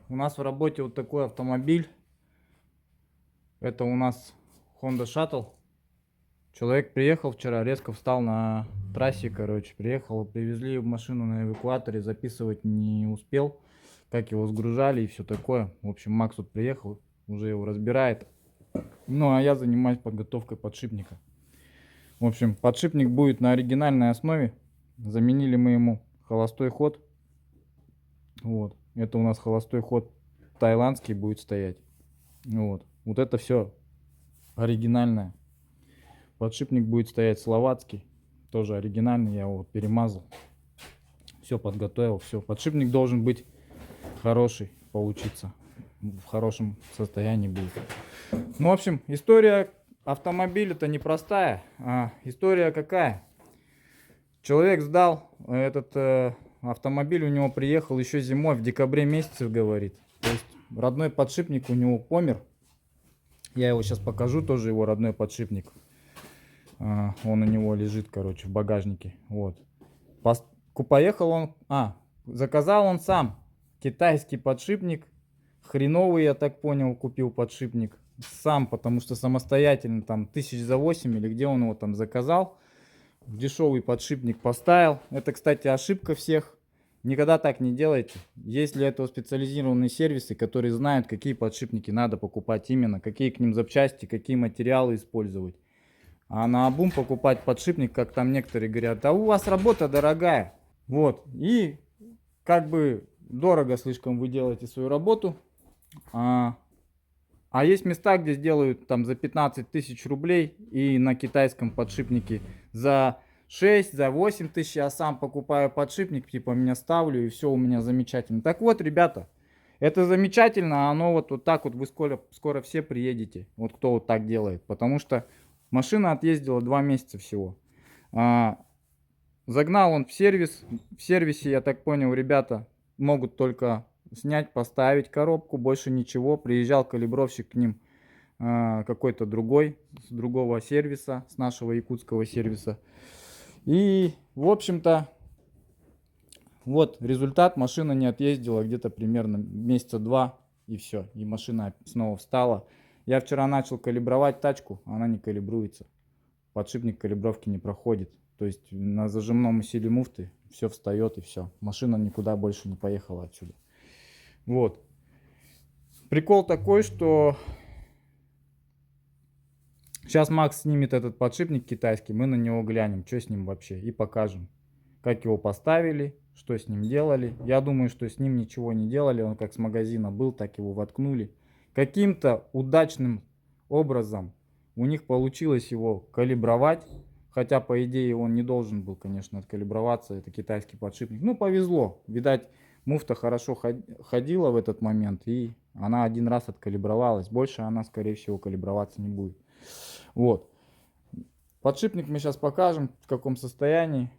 У нас в работе вот такой автомобиль. Это у нас Honda Shuttle. Человек приехал вчера, резко встал на трассе, короче, приехал, привезли машину на эвакуаторе, записывать не успел, как его сгружали и все такое. В общем, Макс тут приехал, уже его разбирает. Ну, а я занимаюсь подготовкой подшипника. В общем, подшипник будет на оригинальной основе. Заменили мы ему холостой ход. Вот. Это у нас холостой ход таиландский будет стоять. Вот. Вот это все оригинальное. Подшипник будет стоять словацкий. Тоже оригинальный. Я его перемазал. Все подготовил. Все. Подшипник должен быть хороший. Получиться. В хорошем состоянии будет. Ну, в общем, история автомобиля-то непростая. История какая? Человек сдал этот автомобиль, у него приехал еще зимой, в декабре месяце, говорит. То есть родной подшипник у него помер. Я его сейчас покажу, тоже его родной подшипник. Он у него лежит, короче, в багажнике. Вот. Поехал он, заказал он сам китайский подшипник. Хреновый, я так понял, купил подшипник. Сам, потому что самостоятельно, там, 1008 или где он его там заказал. Дешевый подшипник поставил. Это, кстати, ошибка всех. Никогда так не делайте. Есть для этого специализированные сервисы, которые знают, какие подшипники надо покупать именно, какие к ним запчасти, какие материалы использовать. А наобум покупать подшипник, как там некоторые говорят, а у вас работа дорогая. Вот. И как бы дорого слишком вы делаете свою работу. А есть места, где сделают там за 15 тысяч рублей и на китайском подшипнике за 6, за 8 тысяч. Я сам покупаю подшипник, типа меня ставлю и все у меня замечательно. Так вот, ребята, это замечательно, оно вот так вот вы скоро все приедете. Вот кто вот так делает. Потому что машина отъездила 2 месяца всего. Загнал он в сервис. В сервисе, я так понял, ребята могут только снять, поставить коробку, больше ничего. Приезжал калибровщик к ним какой-то другой, с другого сервиса, с нашего якутского сервиса. И, в общем-то, вот результат. Машина не отъездила где-то примерно месяца 2, и все. И машина снова встала. Я вчера начал калибровать тачку, она не калибруется. Подшипник калибровки не проходит. То есть на зажимном усилии муфты все встает и все. Машина никуда больше не поехала отсюда. Вот. Прикол такой, что сейчас Макс снимет этот подшипник китайский, мы на него глянем, что с ним вообще, и покажем, как его поставили, что с ним делали. Я думаю, что с ним ничего не делали, он как с магазина был, так его воткнули. Каким-то удачным образом у них получилось его калибровать, хотя по идее он не должен был, конечно, откалиброваться, это китайский подшипник. Ну, повезло, видать, муфта хорошо ходила в этот момент, и она один раз откалибровалась. Больше она, скорее всего, калиброваться не будет. Вот. Подшипник мы сейчас покажем, в каком состоянии.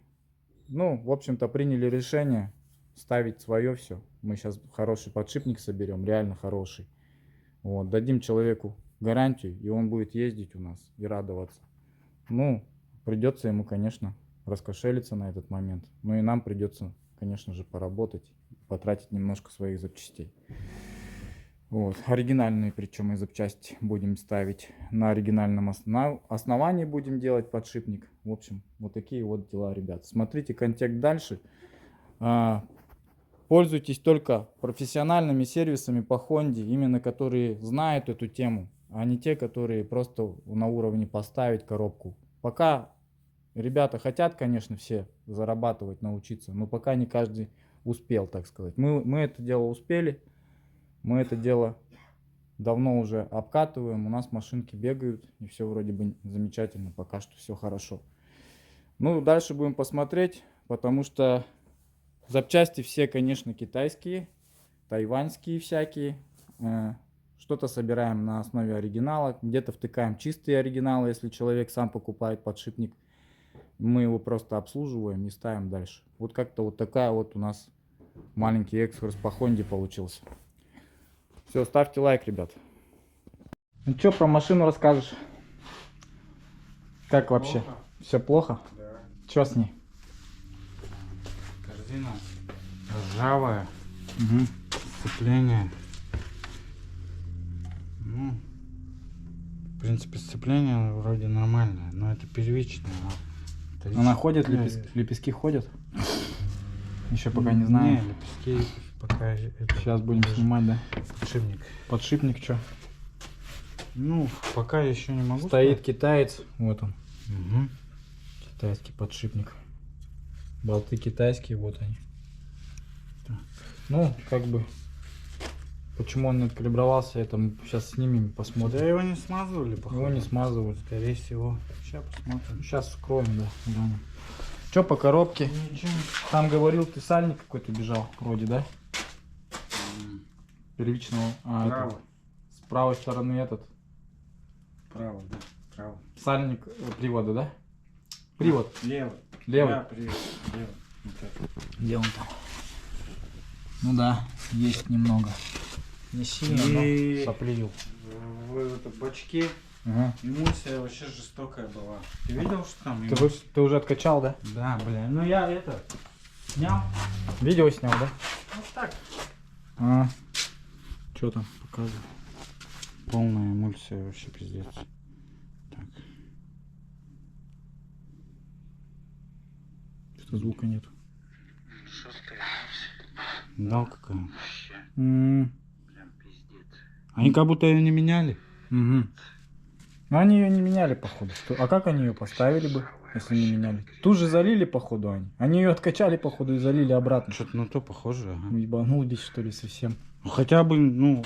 Ну, в общем-то, приняли решение ставить свое все. Мы сейчас хороший подшипник соберем, реально хороший. Вот. Дадим человеку гарантию, и он будет ездить у нас и радоваться. Ну, придется ему, конечно, раскошелиться на этот момент. Ну и нам придется, конечно же, поработать, потратить немножко своих запчастей. Вот. Оригинальные, причем и запчасти будем ставить на оригинальном основании, будем делать подшипник. В общем, вот такие вот дела, ребят. Смотрите контекст дальше. Пользуйтесь только профессиональными сервисами по Honda, именно которые знают эту тему, а не те, которые просто на уровне поставить коробку. Пока ребята хотят, конечно, все зарабатывать, научиться, но пока не каждый успел, так сказать. Мы это дело успели, мы это дело давно уже обкатываем, у нас машинки бегают, и все вроде бы замечательно, пока что все хорошо. Ну, дальше будем посмотреть, потому что запчасти все, конечно, китайские, тайваньские всякие. Что-то собираем на основе оригинала, где-то втыкаем чистые оригиналы, если человек сам покупает подшипник. Мы его просто обслуживаем и ставим дальше. Вот как-то вот такая вот у нас маленький экскурс по Хонде получился. Все, ставьте лайк, ребят. Ну что, про машину расскажешь? Как вообще? Плохо. Все плохо? Да. Что с ней? Корзина ржавая. Угу. Сцепление. Ну, в принципе, сцепление вроде нормальное, но это первичное. Она ходит, лепестки ходят? Еще пока не знаю. Не, лепестки пока... Сейчас будем снимать, да? Подшипник. Подшипник что? Ну, пока еще не могу. Стоит китаец, вот он. Угу. Китайский подшипник. Болты китайские, вот они. Так. Ну, как бы, почему он не откалибровался, это мы сейчас снимем, посмотрим. Да его не смазывали, походу. Его не смазывают. Скорее всего. Сейчас посмотрим. Сейчас вскроем, да. Что по коробке? Ничего. Там говорил, ты сальник какой-то бежал, вроде, да? Первичного. Право. Это, с правой стороны этот. Право, да. Право. Сальник привода, да? Привод. Левый. Левый. Да, привод. Левый. Вот так. Где он там? Ну да, есть немного. Не сильно, И- но соплил. В этом бачке Ага. эмульсия вообще жестокая была. Ты видел, что там? Ты уже откачал, да? Да, бля. Ну я это снял. Видео снял, да? Вот так. А. Что там показывает? Полная эмульсия вообще пиздец. Так. Что звука нет. Да, какая. Угу. Они как будто ее не меняли. Но они ее не меняли, походу. А как они ее поставили бы, если не меняли? Тут же залили, походу, они. Они ее откачали, походу, и залили обратно. Что-то на то похоже, ага. Ебанулись, что ли, совсем. Ну, хотя бы, ну...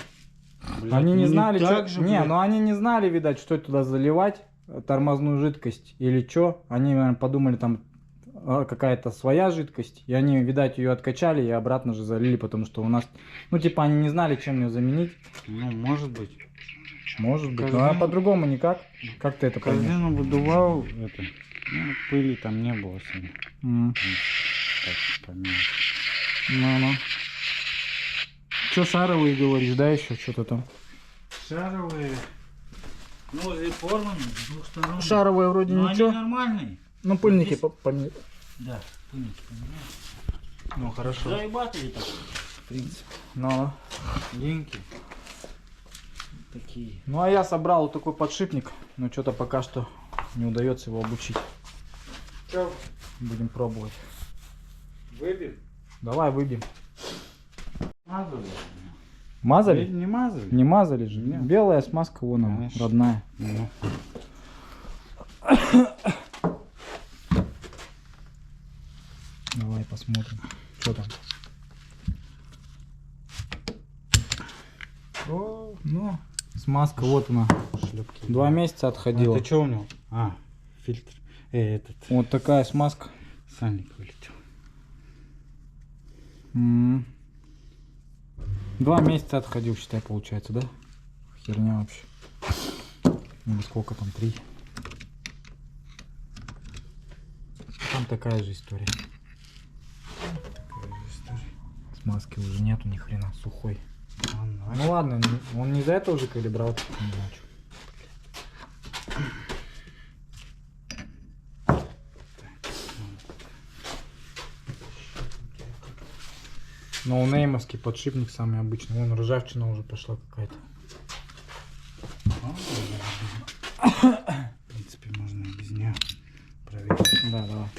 блядь, Они не ну, знали, так что... же, Не, блядь. ну они не знали, видать, что туда заливать, тормозную жидкость или что. Они, наверное, подумали, там какая-то своя жидкость. И они, видать, ее откачали и обратно же залили, потому что у нас... Ну, типа, они не знали, чем ее заменить. Ну, может быть. Может быть. Корзину- Но по-другому никак. Как ты это понял? Корзину выдувал, это... Ну, пыли там не было сильно. Так, поменял. Ну-ну. Че, шаровые говоришь, да, еще что-то там? Шаровые. Ну, возле порваны, с двух сторон. Шаровые вроде Но ничего. они нормальные. Ну, пыльники Здесь- поменяли. Да, пыльники поменял. Ну, хорошо. Заебатели так, в принципе. Ну. Деньги. Такие. Ну, а я собрал вот такой подшипник, но что-то пока что не удается его обучить. Че, Будем пробовать. выбил? Давай выбьем. Мазали. Мазали? Не мазали? Не мазали же. Нет. Белая смазка вон она, Конечно. родная. Ну. Давай посмотрим, что там. О, ну, смазка вот она. Шлепки. 2 месяца отходила. Это что у него? А, фильтр. Этот. Вот такая смазка. Сальник вылетел. 2 месяца отходил, считай, получается, да? Херня вообще. Или сколько там, 3. Там такая же история. Такая же история. Смазки уже нету ни хрена, сухой. А, Ну ладно, он не из-за этого уже калибрал, не знаю, чё. Ноунеймовский подшипник самый обычный. Вон ржавчина уже пошла какая-то. В принципе, можно и без нее проверить. Да, давай.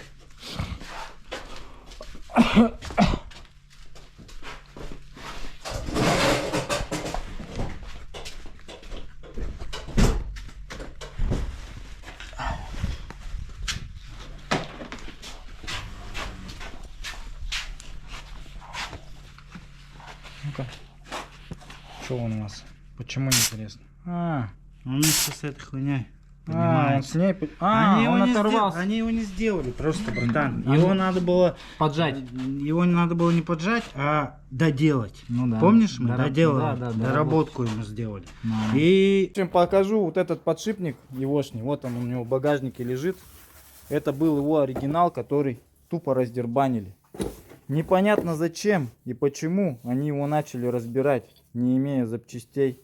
Ну-ка. Что он у нас? Почему интересно? Он вместе с этой хуйней Он поднимается. с ней... Они он его не оторвался. Они его не сделали, просто, братан. Они- Его надо было... Поджать. Его не надо было не поджать, а доделать. Ну да. Помнишь, мы Дораб- доделали? да, Доработку ему сделали. Ну. И... Чем покажу вот этот подшипник егошний. Вот он у него в багажнике лежит. Это был его оригинал, который тупо раздербанили. Непонятно зачем и почему они его начали разбирать, не имея запчастей.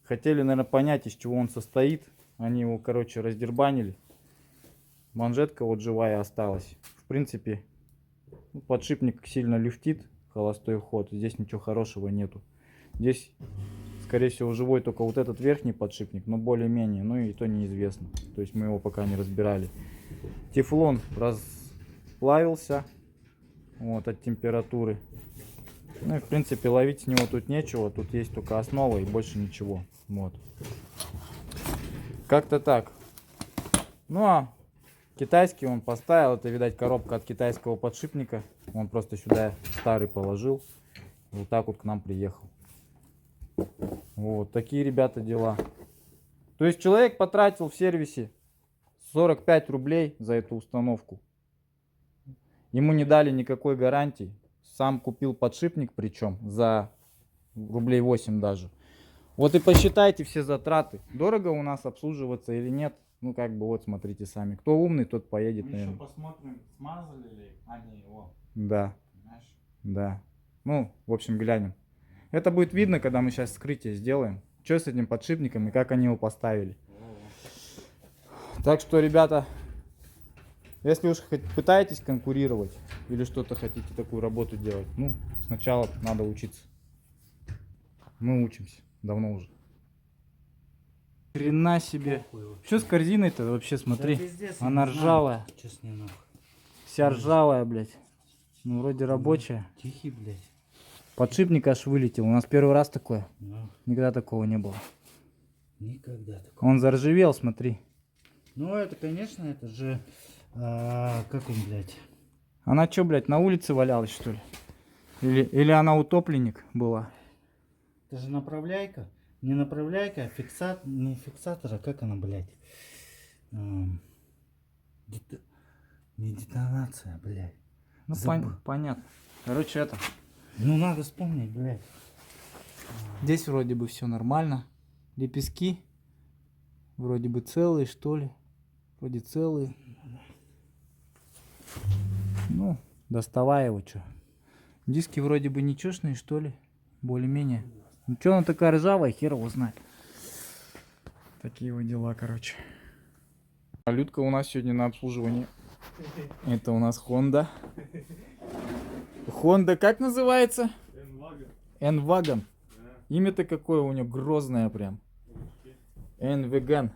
Хотели, наверное, понять, из чего он состоит. Они его, короче, раздербанили. Манжетка вот живая осталась. В принципе, подшипник сильно люфтит. холостой ход. Здесь ничего хорошего нету. Здесь, скорее всего, живой только вот этот верхний подшипник, но более-менее, ну и то неизвестно. То есть мы его пока не разбирали. Тефлон расплавился вот, от температуры. Ну и в принципе ловить с него тут нечего. Тут есть только основа и больше ничего. Вот. Как-то так. Ну а китайский он поставил. Это, видать, коробка от китайского подшипника. Он просто сюда старый положил. Вот так вот к нам приехал. Вот такие, ребята, дела. То есть человек потратил в сервисе 45 рублей за эту установку. Ему не дали никакой гарантии. Сам купил подшипник, причем за рублей 8 даже. Вот и посчитайте все затраты. Дорого у нас обслуживаться или нет. Ну, как бы, вот, смотрите сами. Кто умный, тот поедет, Мы наверное. еще посмотрим, смазали ли они его. Да, Понимаешь? да. Ну, в общем, глянем. Это будет видно, когда мы сейчас вскрытие сделаем. Что с этим подшипником и как они его поставили. Так что, ребята, если уж пытаетесь конкурировать или что-то хотите такую работу делать, ну, сначала надо учиться. Мы учимся давно уже. Хрена себе. Что с корзиной-то вообще, смотри. Да пиздец, Она не знаю, ржавая. чё с ней нахуй. Вся ржавая, блядь. Ну, вроде рабочая. Тихий, блядь. Подшипник аж вылетел. У нас первый раз такое. Ну, Никогда такого не было. никогда такого. Он заржавел, смотри. Ну, это, конечно, это же... как он, блядь? Она что, блядь, на улице валялась, что ли? Или она утопленник была? Это же направляйка. Не направляйка, а фиксатор. Не фиксатор, а как она, блядь? Не детонация, блядь. Ну, Забыл. понятно. Короче, это. Ну, надо вспомнить, блядь. Здесь вроде бы все нормально. Лепестки вроде бы целые, что ли. Вроде целые. Ну, доставай его, что. Диски вроде бы ничешные, что ли. Более-менее. Ну, что она такая ржавая, хер его знает. Такие вот дела, короче. Людка у нас сегодня на обслуживании. Это у нас Honda. Honda как называется? N-Wagon. Имя-то какое у нее грозное прям. N-Wagon.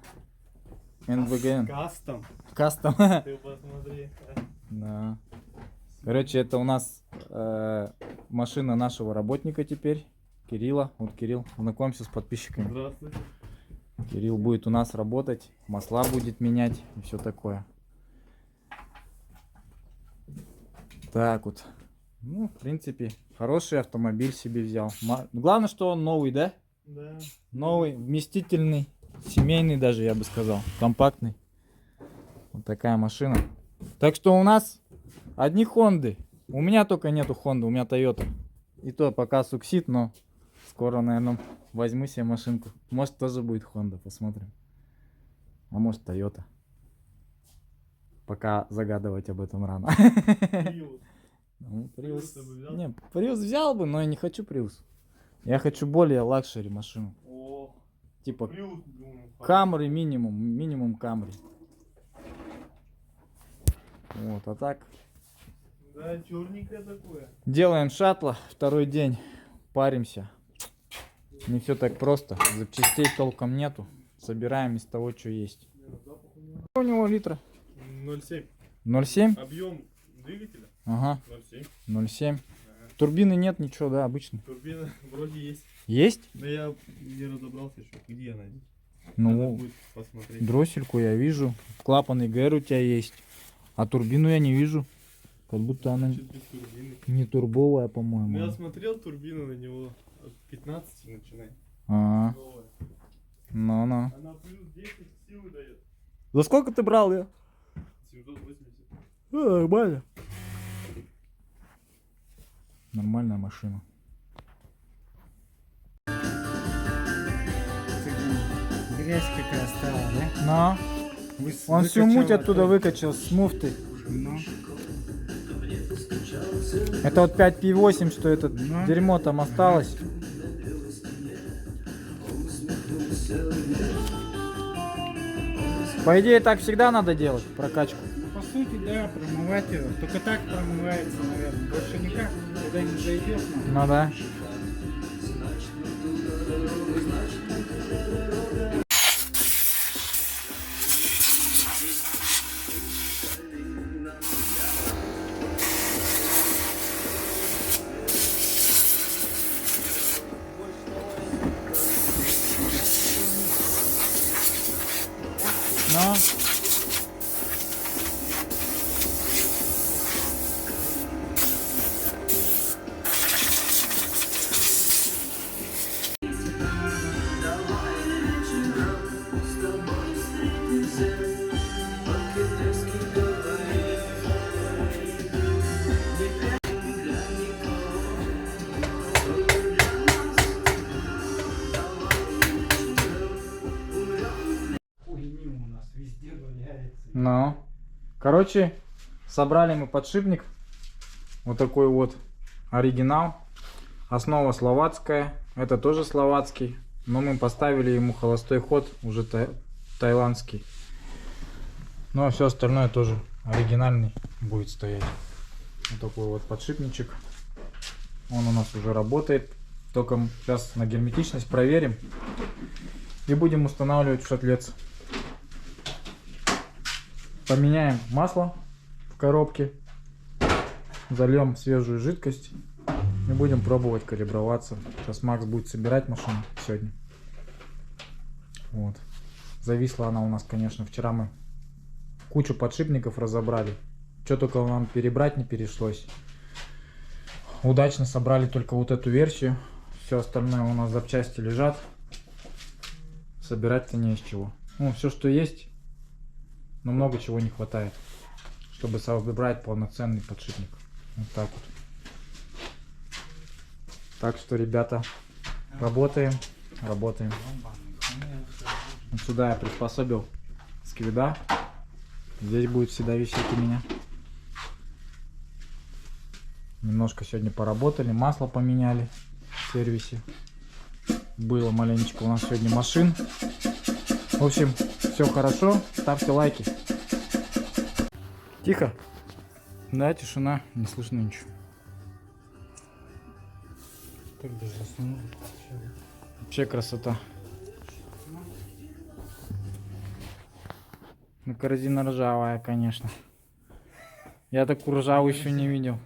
N-Wagon. Кастом. Кастом. Ты посмотри. Да. Короче, это у нас машина нашего работника теперь. Кирилла. Вот Кирилл. Знакомься с подписчиками. Здравствуйте. Кирилл будет у нас работать. Масла будет менять и все такое. Так вот. Ну, в принципе, хороший автомобиль себе взял. Главное, что он новый, да? Да. Новый, вместительный, семейный даже, я бы сказал. Компактный. Вот такая машина. Так что у нас одни Хонды. У меня только нету Хонды, у меня Toyota. И то пока суксит, но скоро, наверное, возьму себе машинку. Может, тоже будет Honda, посмотрим. А может, Toyota. Пока загадывать об этом рано. Приус. Ну, Prius. Prius ты бы взял? Не, Prius взял бы, но я не хочу Prius. Я хочу более лакшери машину. О, Типа Приус, думаю. Camry минимум Camry. Вот, а так Да, черненькое такое. делаем шаттла, второй день, паримся. Не все так просто, запчастей толком нету. Собираем из того, что есть. Сколько у него литра? 0,7. 0,7? Объем двигателя Ага, 0,7. 0,7. Турбины нет, ничего, да, обычно. Турбина вроде есть. Есть? Да я не разобрался еще, где она. Надо Ну, будет посмотреть. дроссельку я вижу, клапан ИГР у тебя есть, а турбину я не вижу. Как будто она Чуть без турбины. не турбовая, Ну, я по-моему. смотрел, турбина на него от 15 начинает. А, Новая. ну-ну. Она плюс 10 силы дает. За сколько ты брал ее? 780. Нормально. Нормальная машина. Грязь какая стала, да? На. Он всю муть оттуда выкачал с муфты. Ну, Это вот 5P8, что это Ну. дерьмо там осталось. По идее, так всегда надо делать, прокачку. по сути, да, промывать ее. Только так промывается, наверное. Больше никак. сюда не зайдешь, Ну да. Ну. Хуйни у нас везде валяется. Ну. Короче, собрали мы подшипник. Вот такой вот оригинал. Основа словацкая. Это тоже словацкий. Но мы поставили ему холостой ход, уже таиландский. Ну а все остальное тоже оригинальный будет стоять. Вот такой вот подшипничек. Он у нас уже работает. Только сейчас на герметичность проверим. И будем устанавливать в шатлец. Поменяем масло в коробке. Зальем свежую жидкость. И будем пробовать калиброваться. Сейчас Макс будет собирать машину сегодня. Вот. Зависла она у нас, конечно. Вчера мы кучу подшипников разобрали. Что только нам перебрать не перешлось. Удачно собрали только вот эту версию. Все остальное у нас запчасти лежат. Собирать-то не из чего. Ну, все, что есть. Но много чего не хватает, чтобы собрать полноценный подшипник. Вот так вот. Так что, ребята, работаем. Вот сюда я приспособил сквида. Здесь будет всегда висеть у меня. Немножко сегодня поработали, масло поменяли в сервисе. Было маленечко у нас сегодня машин. В общем, все хорошо. Ставьте лайки. Тихо. Да, тишина. Не слышно ничего. Так даже заснул. Вообще красота. Ну, корзина ржавая, конечно. Я такую ржавую еще не видел.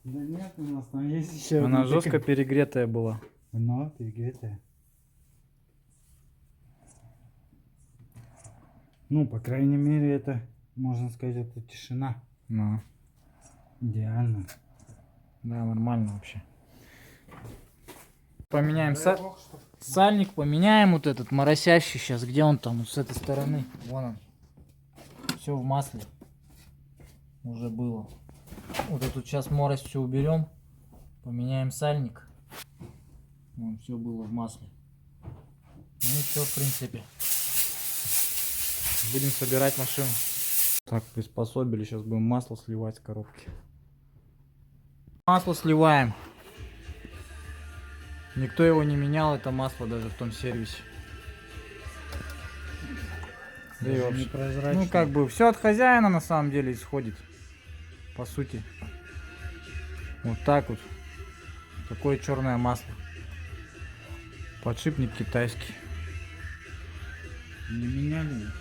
Да нет, у нас там есть еще. Она жестко перегретая была. Ну, перегретая. Ну, по крайней мере, это, можно сказать, это тишина. Ну, Идеально. да, нормально вообще. Поменяем сальник, поменяем вот этот моросящий сейчас. Где он там? Вот с этой стороны. Вон он. Все в масле. Уже было. Вот эту сейчас морось все уберем. Поменяем сальник. Вон, все было в масле. Ну и все, в принципе. Будем собирать машину. Так, приспособили. Сейчас будем масло сливать с коробки. Масло сливаем. Никто его не менял, это масло даже в том сервисе. Да и вообще, непрозрачно. ну как бы все от хозяина на самом деле исходит. По сути. Вот так вот. Такое черное масло. Подшипник китайский. Не меняли ничего.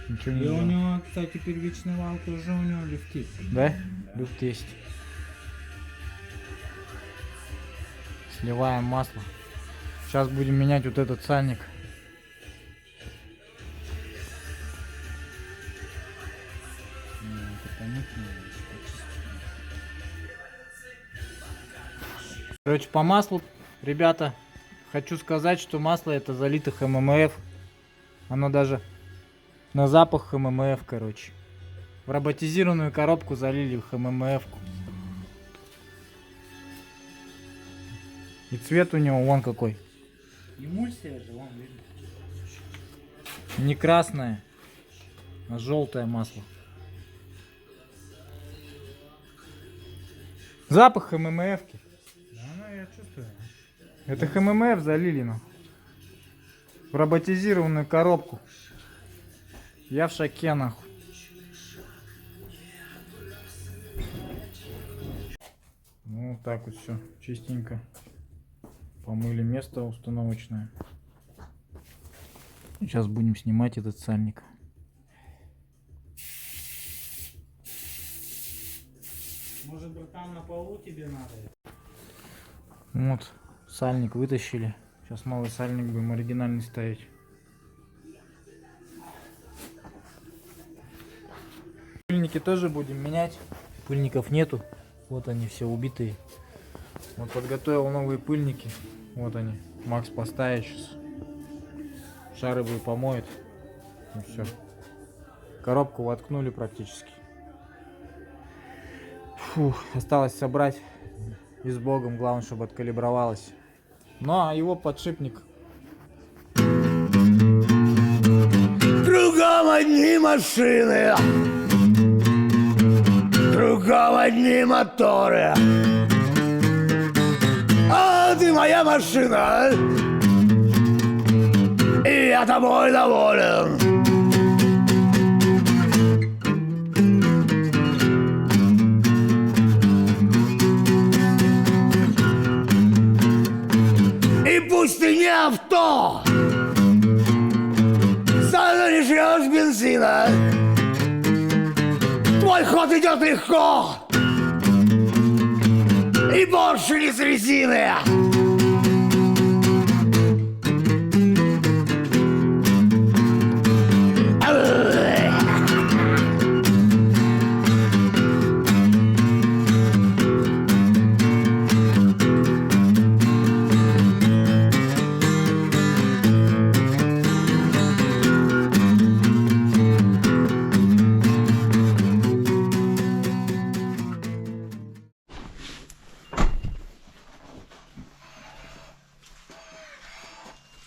Ничего не И у делал. него, кстати, первичный вал тоже у него люфтит. Да? Люфт есть. Сливаем масло. Сейчас будем менять вот этот сальник. Короче, по маслу, ребята, хочу сказать, что масло это залитых ММФ. Оно даже на запах ММФ, короче. В роботизированную коробку залили в ММФ-ку. И цвет у него вон какой. Эмульсия же, вон видно. Не красное, а желтое масло. Запах ММФ-ки. Да, ну я чувствую. Это ХММФ залили, ну. В роботизированную коробку. Я в шоке, нахуй. Ну, так вот все чистенько. Помыли место установочное. Сейчас будем снимать этот сальник. Может, братан, на полу тебе надо? Вот, сальник вытащили. Сейчас новый сальник будем оригинальный ставить. Пыльники тоже будем менять. Пыльников нету. Вот они все убитые. Вот подготовил новые пыльники. Вот они. Макс поставит сейчас. Шары бы помоет. И все. Коробку воткнули практически. Фух, осталось собрать. И с Богом, главное, чтобы откалибровалось. Ну а его подшипник. Кругом одни машины, кругом одни моторы. А ты моя машина, и я тобой доволен. И пусть ты не авто, зато не жрешь бензина. Твой ход идет легко и больше не с резины.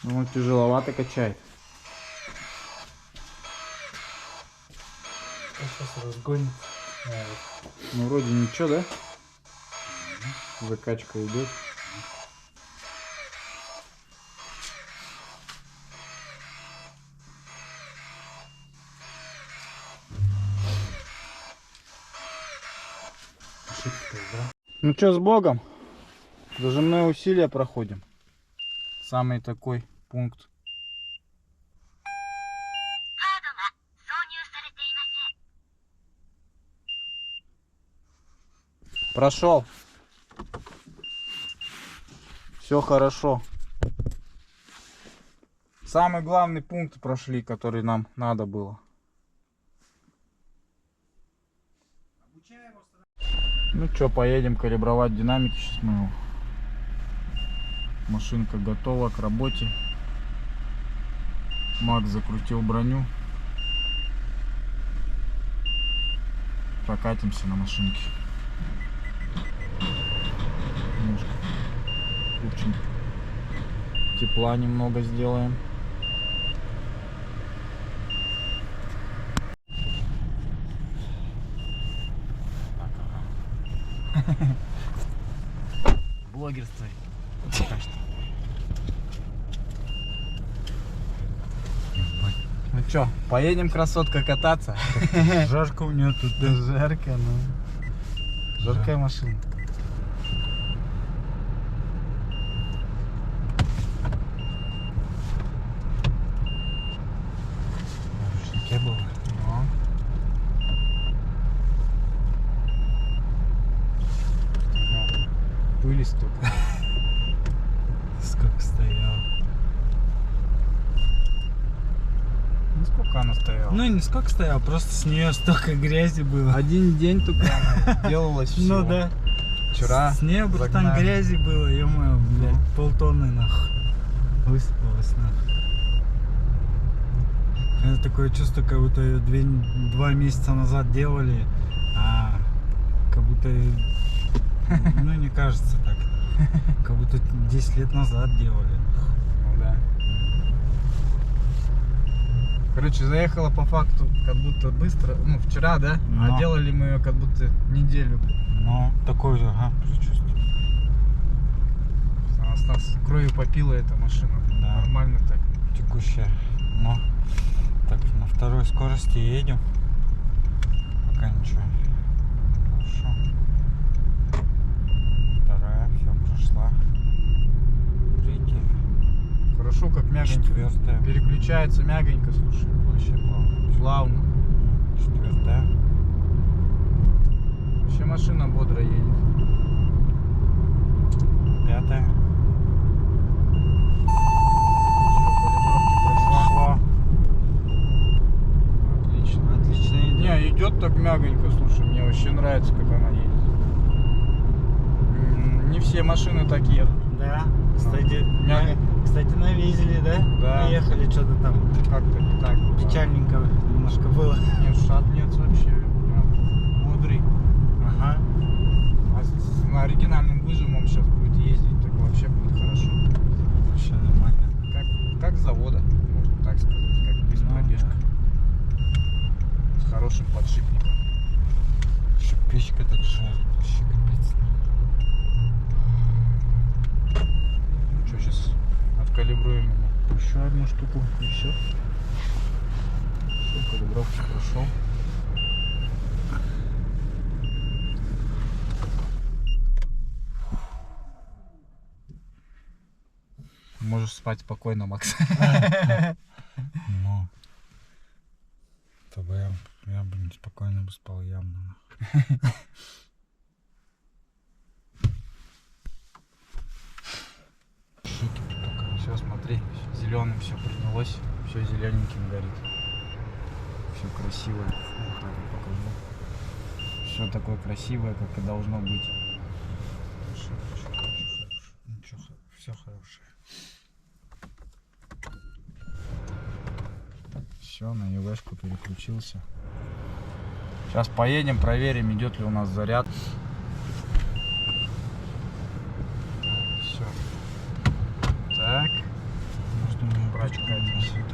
Ну, тяжеловато качает. Сейчас разгонит. Ну, вроде ничего, да? Закачка идет. Ну что, с Богом? Зажимные усилия проходим. Самый такой пункт. Прошел. Все хорошо. Самый главный пункт прошли, который нам надо было. Ну что, поедем калибровать динамики. Сейчас мы его. Машинка готова к работе. Макс закрутил броню. Прокатимся на машинке. Немножко включим. Тепла немного сделаем. Блогерство. Ну чё, поедем, красотка, кататься? Жарко у нее тут, да? Жарко, ну. Жаркая машина. Ручнике было. Ну. Пыли столько. Сколько стоял. Ну сколько она стояла? Ну, не сколько стоял, просто с нее столько грязи было. Один день только она делалась всего. Ну да. Вчера С нее, братан, загнали. грязи было, ё-моё, блядь, Ну. полтонны нахуй. Высыпалось нахуй. Это такое чувство, как будто ее 2 месяца назад делали, а как будто, ну не кажется так, как будто 10 лет назад делали. Ну да. Короче, заехала по факту как будто быстро, ну вчера, да? Но. А делали мы ее как будто неделю. Ну, такое же, ага, предчувствие. Она осталась, кровью попила эта машина. Да. Нормально так. Текущая. Но так, на второй скорости едем. Пока ничего. Хорошо. Так. прошла. Третья. Хорошо, как мягонько. Четвертая. Переключается мягонько, слушай. Вообще плавно. Плавно. Четвертая. Вообще машина бодро едет. Пятая. Прошла. Прошла. Отлично. Отлично идет. Не, идет так мягонько, слушай, мне вообще нравится, как она едет. Не все машины так едут. Да. Кстати, Мягко. кстати, навезли, да? Да. Приехали, что-то там Как-то не так. печальненько немножко было. Нет, шатнец вообще бодрый. Ага. А на оригинальным выжимом сейчас будет ездить, так вообще будет хорошо. Вообще нормально. Как с завода, можно так сказать, как без пробежка. С хорошим подшипником. Еще печка так жарит, вообще капец. Что, сейчас откалибруем ему еще одну штуку и все. Все, калибровку прошел. Можешь спать спокойно, Макс. Ну. То бы я бы спокойно бы спал явно. Все, смотри, зеленым все принялось, все зелененьким горит. Все красиво. Все такое красивое, как и должно быть. Ничего, все хорошее. Все, на ЕВшку переключился. Сейчас поедем, проверим, идет ли у нас заряд. Все. Так. Может, у меня Прочкать. прочкать.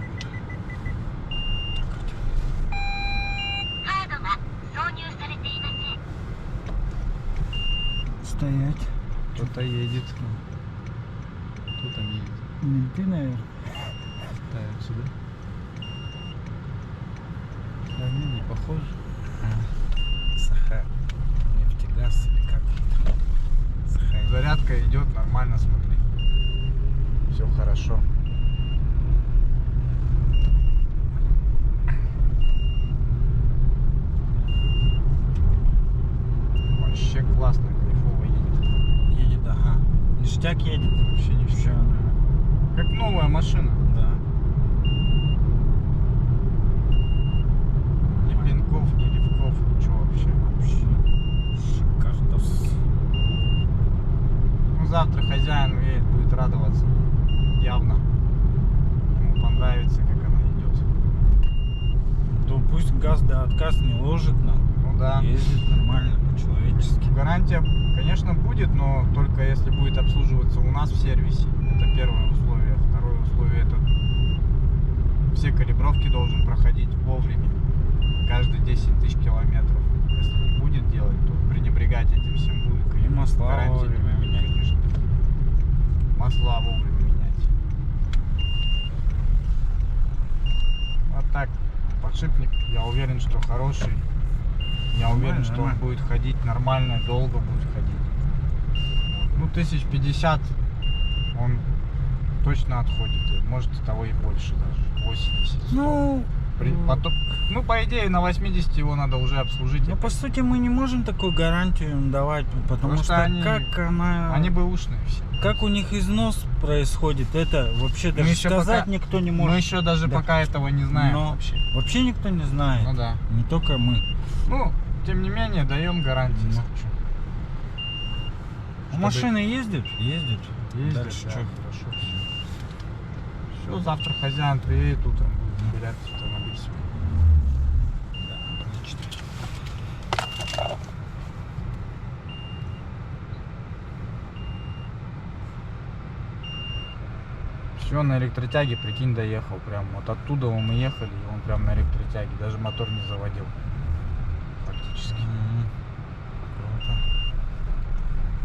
Стоять. Кто-то едет. Кто там едет? Менты, наверное. Так, сюда. Да, не похоже. Саха. Нефтегаз или как это? Саха. Зарядка идет нормально, смотри. Все хорошо. Вообще классно, кайфово едет. Едет, ага. Ништяк едет. Вообще не все. Как новая машина. Да. Ни пинков, ни ревков, ничего вообще. Шикардос. Ну, завтра хозяин уедет, будет радоваться. Явно. Ему понравится, как она идет. То пусть газ да отказ не ложит нам. Ну да. Ездит нормально, по-человечески. Гарантия, конечно, будет, но только если будет обслуживаться у нас в сервисе. Это первое условие. Второе условие — это все калибровки должен проходить вовремя. Каждые 10 тысяч километров. Если не будет делать, то пренебрегать этим всем будет. И масла Гарантии не вовремя будет, менять. конечно. Масла вовремя менять. Вот так. Подшипник, я уверен, что хороший. Я уверен, что он будет ходить нормально, долго будет ходить. Вот. Ну, 1050 он точно отходит. Может, и того и больше даже. 80. 100. Ну, Ну, по идее, на 80 его надо уже обслужить. ну, по сути, мы не можем такую гарантию им давать, потому Потому что что они- как она... Они бэушные все. Как у них износ происходит, это вообще даже еще сказать пока- никто не Мы может. еще даже Да. пока этого не знаем Но вообще. вообще никто не знает. Ну да. Не только мы. Ну, тем не менее, даем гарантию. Ну. если чё. А машины ездят? Ездят. Ездят, Дальше да, что? хорошо все. Все, завтра хозяин приедет, утром будет забирать автомобиль свой. Отлично. Все, на электротяге, прикинь, доехал. Прям вот оттуда мы ехали, и он прям на электротяге. Даже мотор не заводил. Фактически. Круто.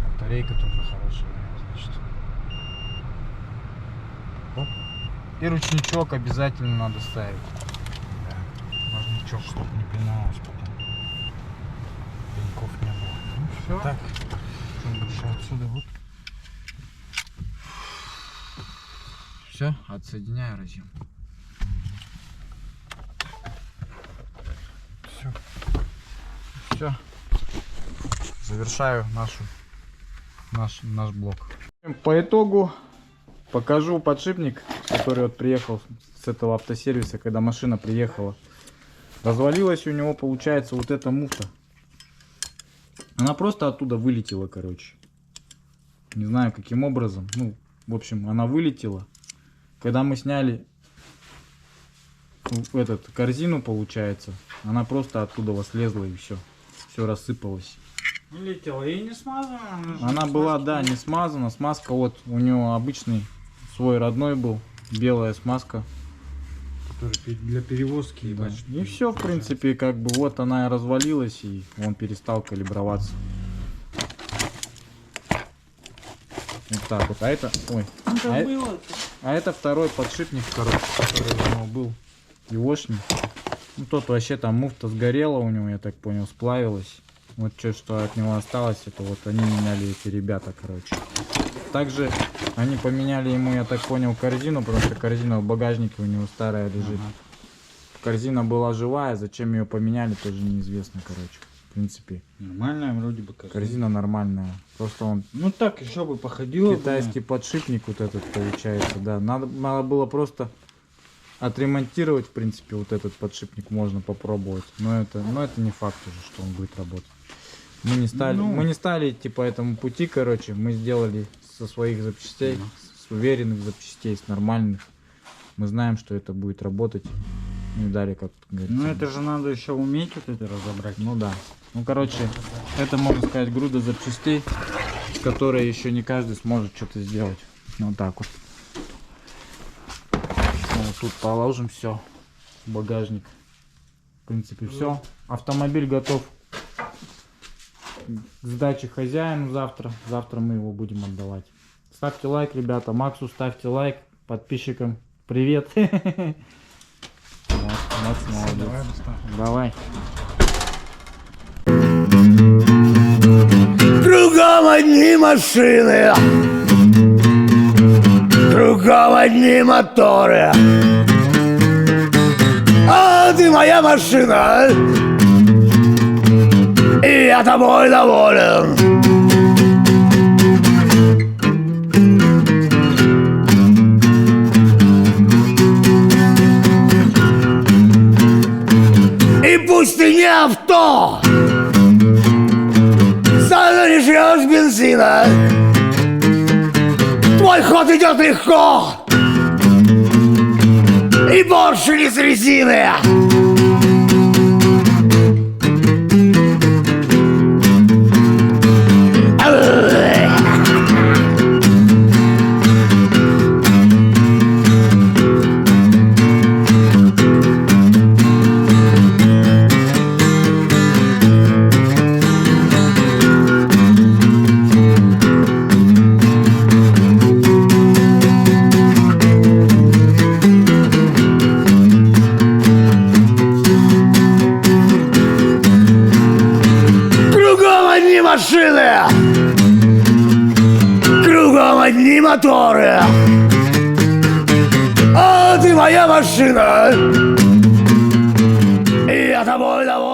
Батарейка тоже хорошая, значит. Оп. И ручничок обязательно надо ставить. Да. Важничок. Чтоб не пиналось потом. Пеньков не было. Ну все. Так, что дальше отсюда вот. Все, отсоединяю разъем. Все. Завершаю наш блок. По итогу покажу подшипник, который вот приехал с этого автосервиса, когда машина приехала. Развалилась у него, получается, вот эта муфта. Она просто оттуда вылетела, короче. Не знаю, каким образом. Ну, в общем, она вылетела. Когда мы сняли корзину, получается, она просто оттуда слезла и все. Все рассыпалось. Летела и не смазана. Она была, да, не смазана. Смазка вот у него обычный свой родной был. Белая смазка. Который для перевозки. Да. ебать, И все, в принципе, как бы вот она и развалилась, и он перестал калиброваться. Вот так вот. А это, ой, а это второй подшипник, короче, который у него был. Егошний. Ну, тот вообще там муфта сгорела у него, я так понял, сплавилась. Вот что от него осталось, это вот они меняли эти ребята, короче. Также они поменяли ему, я так понял, корзину, потому что корзина в багажнике у него старая лежит. Корзина была живая, зачем ее поменяли, тоже неизвестно, короче. В принципе, Нормальная вроде бы корзина нормальная. Просто он Ну так еще бы походила. китайский подшипник вот этот получается, да. Надо было просто отремонтировать, в принципе, вот этот подшипник можно попробовать. Но это не факт уже, что он будет работать. Мы не стали идти по этому пути, короче. Мы сделали со своих запчастей, с уверенных запчастей, с нормальных. Мы знаем, что это будет работать. Ну и далее, как говорится. Ну это же надо еще уметь вот это разобрать. Ну да. Ну короче, это, можно сказать, груда запчастей, с которой еще не каждый сможет что-то сделать. Вот так вот. Вот тут положим все в багажник. В принципе, все. Автомобиль готов к сдаче хозяину завтра. Завтра мы его будем отдавать. Ставьте лайк, ребята. Максу ставьте лайк. Подписчикам привет. Макс молодец. Давай. Кругом одни машины, кругом одни моторы. А ты моя машина, и я тобой доволен. И пусть ты не авто, сразу не жрешь бензина. Твой ход идет легко, и больше не с резины. Машины, кругом одни моторы. А ты моя машина, и я тобой доволен.